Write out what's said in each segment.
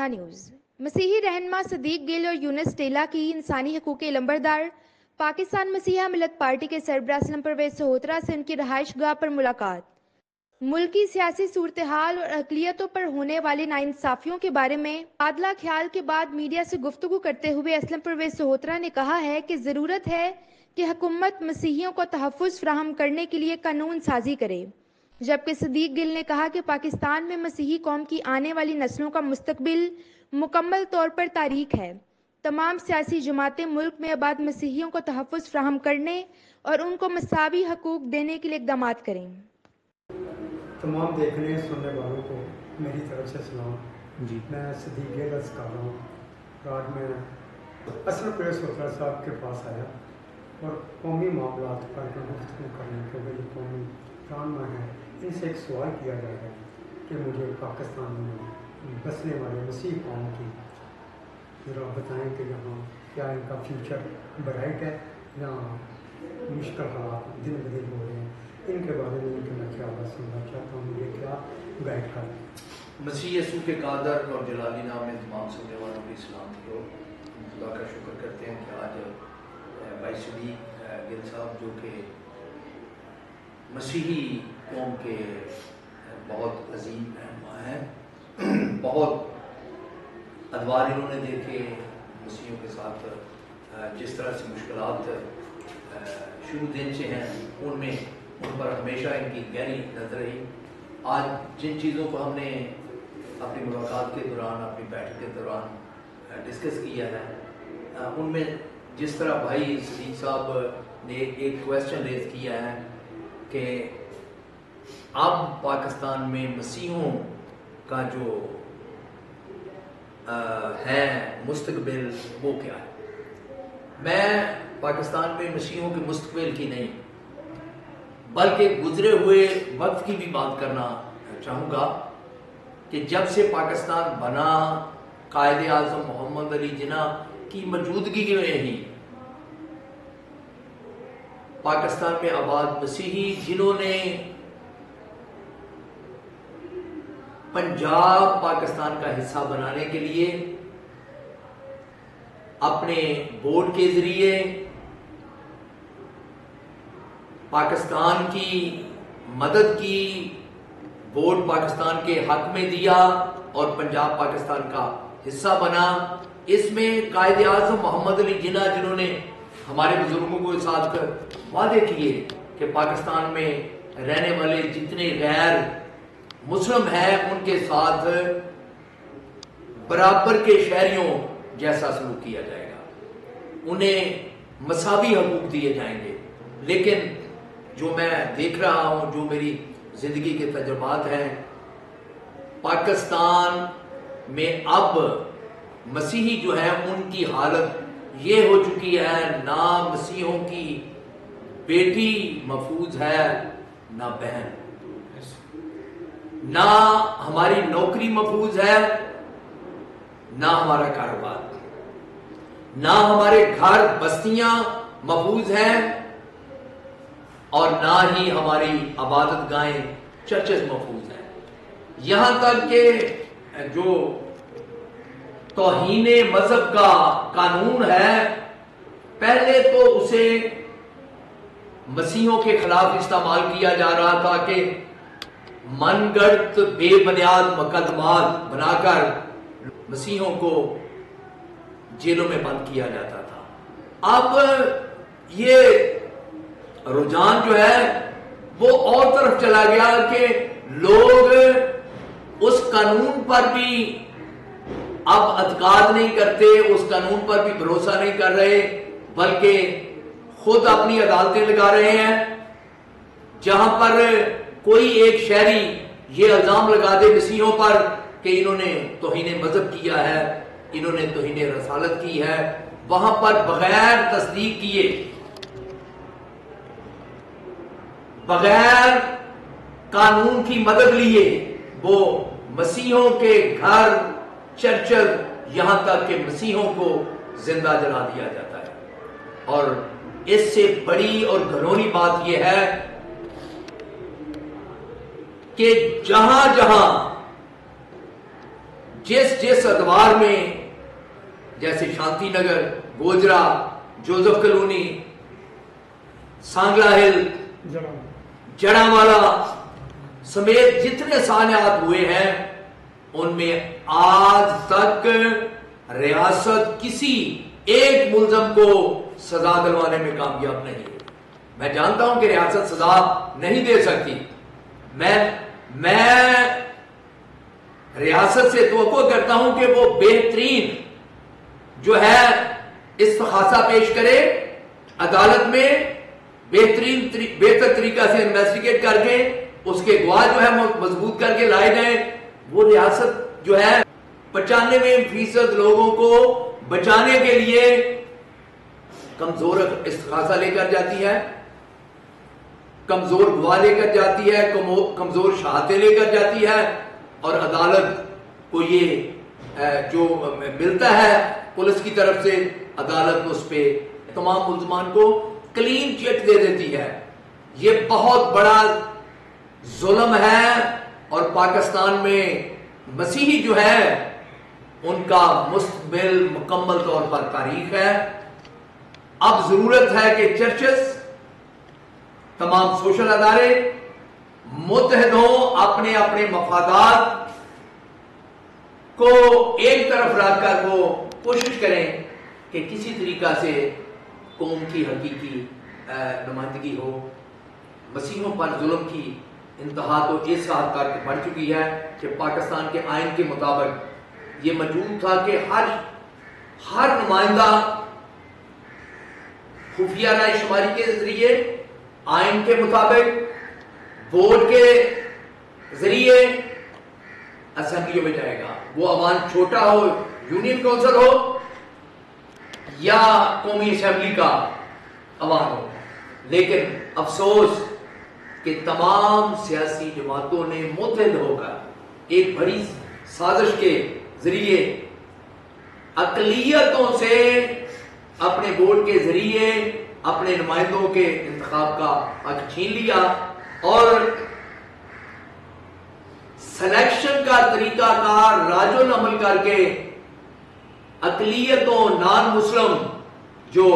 Zama news. मसीही रहनुमा सदीक गिल और यूनुस टेला की इंसानी हकूक़ के लंबरदार पाकिस्तान मसीहा मिलत पार्टी के सरबराह असलम परवेज़ सहोत्रा से उनकी रहाइश गाह पर मुलाकात। मुल्क की सियासी सूरत हाल और अक़लियतों पर होने वाली नाइंसाफ़ियों के बारे में तादला ख्याल के बाद मीडिया से गुफ्तगू करते हुए असलम परवेज़ सहोत्रा ने कहा है कि ज़रूरत है कि हुकूमत मसीहियों को तहफ़्फ़ुज़ फ़राहम करने के लिए कानून साजी करे, जबकि सदीक गिल ने कहा कि पाकिस्तान में मसीही कौम की आने वाली नस्लों का मुस्तकबिल मुकम्मल तौर पर तारीख है। तमाम सियासी जमातें मुल्क में आबाद मसीहियों को तहफ़्फ़ुज़ फ़राहम करने और उनको मसावी हकूक़ देने के लिए इक़दाम करें। तमाम देखने सुनने वालों को मेरी तरफ से सलाम जी। मैं सदीक गिल अर्ज़ कर रहा हूँ। आज मैं असलम परवेज़ सहोत्रा साहब के पास आया और कौमी मामलात पर गुफ्तगू करने के लिए कौमी रहनुमा है, इनसे एक सवाल किया जाएगा कि मुझे पाकिस्तान में बसने वाले मसीह कौम की ज़रा बताएँ कि यहाँ क्या इनका फ्यूचर ब्राइट है या मुश्किल हालात दिन ब दिन हो रहे हैं। इनके बारे में इनके मैं ख्याल सुनना चाहता हूँ, मुझे क्या गाइड कर। मसीह यसू के कादर और जलाली नाम में तमाम सुनने वालों की सलामती हो। खुदा का शुक्र करते हैं कि आज भाई सदीक गिल साहब जो कि मसीही कौम के बहुत अजीम रहनुमा हैं, बहुत अदवार इन्होंने देखे मसीहियों के साथ, जिस तरह से मुश्किलात शुरू दिन से हैं उन पर हमेशा इनकी गहरी नजर रही। आज जिन चीज़ों को हमने अपनी मुलाकात के दौरान, अपनी बैठक के दौरान डिस्कस किया है, उनमें जिस तरह भाई सदीक साहब ने एक क्वेश्चन रेज किया है कि अब पाकिस्तान में मसीहों का जो है मुस्तकबिल वो क्या है। मैं पाकिस्तान में मसीहों के मुस्तकबिल की नहीं बल्कि गुजरे हुए वक्त की भी बात करना चाहूँगा कि जब से पाकिस्तान बना, कायदे आज़म मोहम्मद अली जिन्ना की मौजूदगी में ही पाकिस्तान में आबाद मसीही जिन्होंने पंजाब पाकिस्तान का हिस्सा बनाने के लिए अपने बोर्ड के जरिए पाकिस्तान की मदद की, बोर्ड पाकिस्तान के हक में दिया और पंजाब पाकिस्तान का हिस्सा बना। इसमें कायदे आज़म मोहम्मद अली जिन्ना जिन्होंने हमारे बुजुर्गों को साथ कर वादे किए कि पाकिस्तान में रहने वाले जितने गैर मुस्लिम हैं उनके साथ बराबर के शहरियों जैसा सलूक किया जाएगा, उन्हें मसावी हकूक दिए जाएंगे। लेकिन जो मैं देख रहा हूं, जो मेरी जिंदगी के तजुर्बात हैं, पाकिस्तान में अब मसीही जो है उनकी हालत ये हो चुकी है, ना मसीहों की बेटी महफूज है, ना बहन, ना हमारी नौकरी महफूज है, ना हमारा कारोबार, ना हमारे घर बस्तियां महफूज हैं और ना ही हमारी इबादत गाहें चर्चेस महफूज हैं। यहां तक कि जो तौहीने मजहब का कानून है, पहले तो उसे मसीहों के खिलाफ इस्तेमाल किया जा रहा था कि मनगढ़ंत बेबुनियाद मुकदमात बनाकर मसीहों को जेलों में बंद किया जाता था। अब ये रुझान जो है वो और तरफ चला गया कि लोग उस कानून पर भी अब एतकाद नहीं करते, उस कानून पर भी भरोसा नहीं कर रहे, बल्कि खुद अपनी अदालतें लगा रहे हैं। जहां पर कोई एक शहरी ये इल्जाम लगा दे मसीहों पर कि इन्होंने तौहीन मजहब किया है, इन्होंने तौहीन रसालत की है, वहां पर बगैर तस्दीक किए, बगैर कानून की मदद लिए वो मसीहों के घर, चर्च, यहां तक कि मसीहों को जिंदा जला दिया जाता है। और इससे बड़ी और घिनौनी बात यह है कि जहां जहां जिस ادوار میں جیسے شانتی نگر، گوجرا، جوزف کلونی، سانگلا ہل، جڑاوالا سمیت جتنے سانحات ہوئے ہیں ان میں آج تک ریاست کسی ایک ملزم کو سزا دلوانے میں کامیاب نہیں ہے۔ میں جانتا ہوں کہ ریاست سزا نہیں دے سکتی، میں ریاست سے توقع کرتا ہوں کہ وہ بہترین جو ہے استغاثہ پیش کرے عدالت میں، بہتر طریقہ سے انویسٹیگیٹ کر کے اس کے گواہ جو ہے مضبوط کر کے لائے جائیں۔ وہ ریاست جو ہے 95% لوگوں کو بچانے کے لیے کمزور استغاثہ لے کر جاتی ہے، کمزور گواہ لے کر جاتی ہے، کمزور شہادتیں لے کر جاتی ہے، اور عدالت کو یہ جو ملتا ہے پولیس کی طرف سے، عدالت اس پہ تمام ملزمان کو کلین چٹ دے دیتی ہے۔ یہ بہت بڑا ظلم ہے، اور پاکستان میں مسیحی جو ہے ان کا مستقبل مکمل طور پر تاریخ ہے۔ اب ضرورت ہے کہ چرچز، تمام سوشل ادارے متحد ہوں، اپنے اپنے مفادات کو ایک طرف رکھ کر وہ کوشش کریں کہ کسی طریقہ سے قوم کی حقیقی نمائندگی ہو۔ مسیحیوں پر ظلم کی انتہا تو اس حد تک بڑھ چکی ہے کہ پاکستان کے آئین کے مطابق یہ موجود تھا کہ ہر نمائندہ خفیہ رائے شماری کے ذریعے، آئین کے مطابق ووٹ کے ذریعے اسمبلیوں میں جائے گا۔ وہ عوام چھوٹا ہو، یونین کونسل ہو یا قومی اسمبلی کا عوام ہو۔ لیکن افسوس کہ تمام سیاسی جماعتوں نے متحد ہو کر ایک بڑی سازش کے ذریعے اقلیتوں سے اپنے ووٹ کے ذریعے اپنے نمائندوں کے انتخاب کا حق چھین لیا، اور سلیکشن کا طریقہ کار راج العمل کر کے اقلیتوں، نان مسلم جو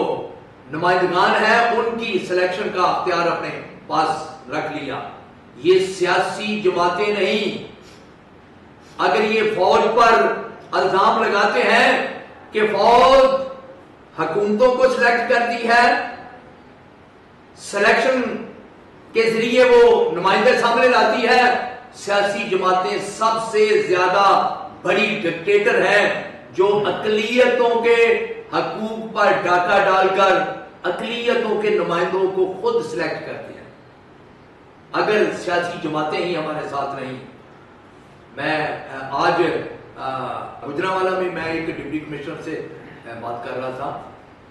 نمائندگان ہیں ان کی سلیکشن کا اختیار اپنے پاس رکھ لیا۔ یہ سیاسی جماعتیں نہیں۔ اگر یہ فوج پر الزام لگاتے ہیں کہ فوج حکومتوں کو سلیکٹ کرتی ہے، سلیکشن کے ذریعے وہ نمائندے سامنے لاتی ہے، سیاسی جماعتیں سب سے زیادہ بڑی ڈکٹیٹر ہیں جو اقلیتوں کے حقوق پر ڈاکہ ڈال کر اقلیتوں کے نمائندوں کو خود سلیکٹ کرتے ہیں۔ اگر سیاسی جماعتیں ہی ہمارے ساتھ نہیں، میں آج گجرانوالہ میں میں ایک ڈپٹی کمشنر سے بات کر رہا تھا،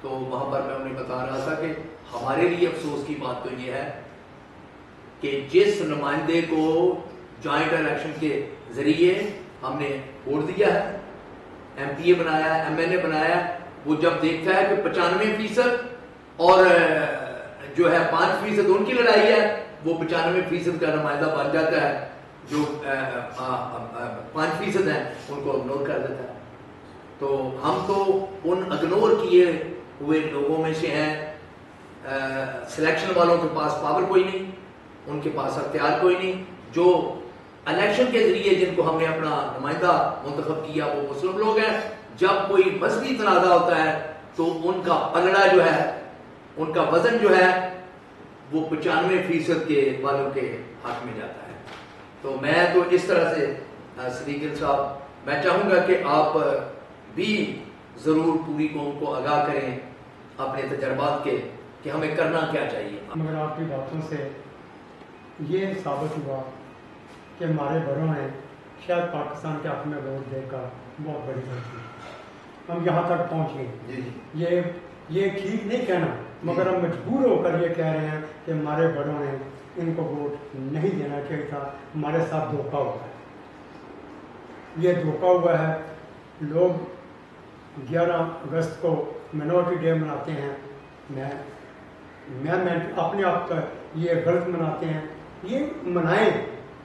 تو وہاں پر میں انہیں بتا رہا تھا کہ ہمارے لیے افسوس کی بات تو یہ ہے کہ جس نمائندے کو جوائنٹ الیکشن کے ذریعے ہم نے ووٹ دیا ہے، ایم پی اے بنایا ہے، ایم این اے بنایا ہے، وہ جب دیکھتا ہے کہ 95% اور جو ہے 5% ان کی لڑائی ہے، وہ 95% کا نمائندہ بن جاتا ہے، جو 5% ہیں ان کو اگنور کر دیتا ہے۔ تو ہم تو ان اگنور کیے ہوئے لوگوں میں سے ہیں۔ سلیکشن والوں کے پاس پاور کوئی نہیں، ان کے پاس اختیار کوئی نہیں۔ جو الیکشن کے ذریعے جن کو ہم نے اپنا نمائندہ منتخب کیا وہ مسلم لوگ ہیں۔ جب کوئی مذہبی تنازع ہوتا ہے تو ان کا پلڑا جو ہے، ان کا وزن جو ہے وہ 95% کے والوں کے حق میں جاتا ہے۔ تو میں تو اس طرح سے صدیق گل صاحب میں چاہوں گا کہ آپ بھی ضرور پوری قوم کو آگاہ کریں اپنے تجربات کے کہ ہمیں کرنا کیا چاہیے۔ مگر آپ کی باتوں سے یہ ثابت ہوا کہ ہمارے بڑوں نے شاید پاکستان کے حق میں ووٹ دے کر بہت بڑی غلطی، ہم یہاں تک پہنچ گئے۔ یہ ٹھیک نہیں کہنا، مگر ہم مجبور ہو کر یہ کہہ رہے ہیں کہ ہمارے بڑوں نے ان کو ووٹ نہیں دینا چاہیے تھا، ہمارے ساتھ دھوکہ ہوا ہے۔ یہ دھوکہ ہوا ہے۔ لوگ 11 اگست کو مائنورٹی ڈے مناتے ہیں، میں اپنے آپ کا یہ غلط مناتے ہیں۔ یہ منائیں،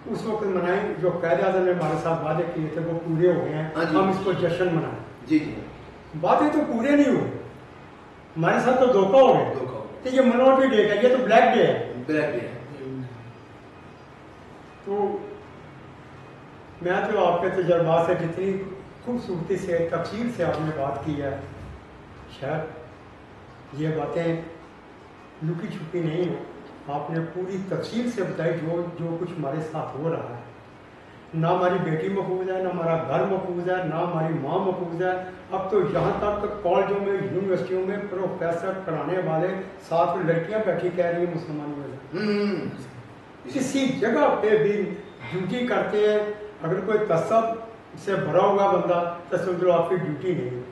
उस वक्त मनाएं, जो कायदे आज़म ने हमारे साथ वादे किए थे वो पूरे हो गए हैं, हाँ जी। हम इसको जश्न मनाएं। जी जी, वादे तो पूरे नहीं हुए, हमारे साथ तो धोखा हो गया। धोखा हो तो ये मिनॉरिटी डे का, ये तो ब्लैक डे है। ब्लैक डे है। तो मैं तो आपके तजर्बात से जितनी खूबसूरती से तफसील से आपने बात की है, शायद ये बातें लुकी छुपी नहीं हो, आपने पूरी तफसील से बताई जो कुछ हमारे साथ हो रहा है। ना हमारी बेटी महफूज है, ना हमारा घर महफूज है, ना हमारी माँ महफूज है। अब तो यहाँ तक कॉलेजों में, यूनिवर्सिटियों में प्रोफेसर पढ़ाने वाले साथ में लड़कियाँ बैठी कह रही हैं मुसलमानों में किसी जगह पे भी ड्यूटी करते हैं। अगर कोई तसब से भरा हुआ बंदा तो समझ लो आपकी ड्यूटी नहीं है।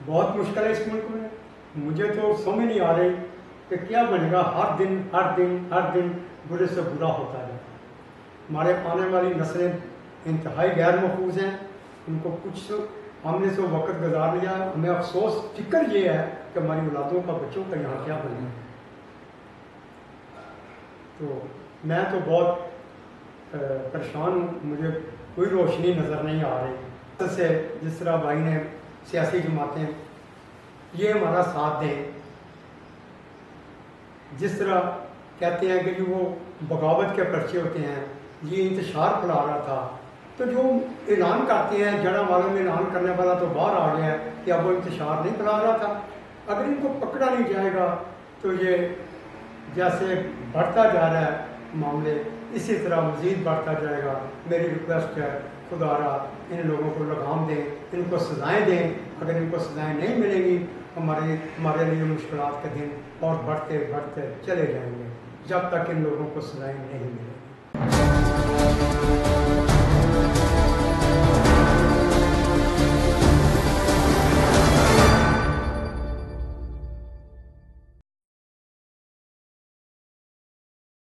बहुत मुश्किल है इस मुल्क में, मुझे तो समझ नहीं आ रही कि क्या बनेगा। हर दिन बुरे से बुरा होता है। हमारे आने वाली नस्लें इंतहाई गैर महफूज हैं, उनको कुछ हमने तो वक्त गुजार लिया। हमें अफसोस फिक्र ये है कि हमारी औलादों का, बच्चों का यहाँ क्या बनेगा। तो मैं तो बहुत परेशान हूँ, मुझे कोई रोशनी नज़र नहीं आ रही। से जिस तरह भाई ने सियासी जमातें ये हमारा साथ दें, जिस तरह कहते हैं कि वो बगावत के पर्चे होते हैं, ये इंतशार फैला रहा था, तो जो ऐलान करते हैं जड़ा वालों में ऐलान करने वाला तो बाहर आ गया कि अब वो इंतशार नहीं फैला रहा था। अगर इनको पकड़ा नहीं जाएगा तो ये जैसे बढ़ता जा रहा है मामले, इसी तरह मज़ीद बढ़ता जाएगा। मेरी रिक्वेस्ट है, खुदारा इन लोगों को लगाम दें, इनको सज़ाएँ दें। अगर इनको सज़ाएँ नहीं मिलेंगी हमारे लिए मुश्किलात के दिन और बढ़ते बढ़ते चले जाएंगे जब तक इन लोगों को सज़ाएँ नहीं मिलेंगी।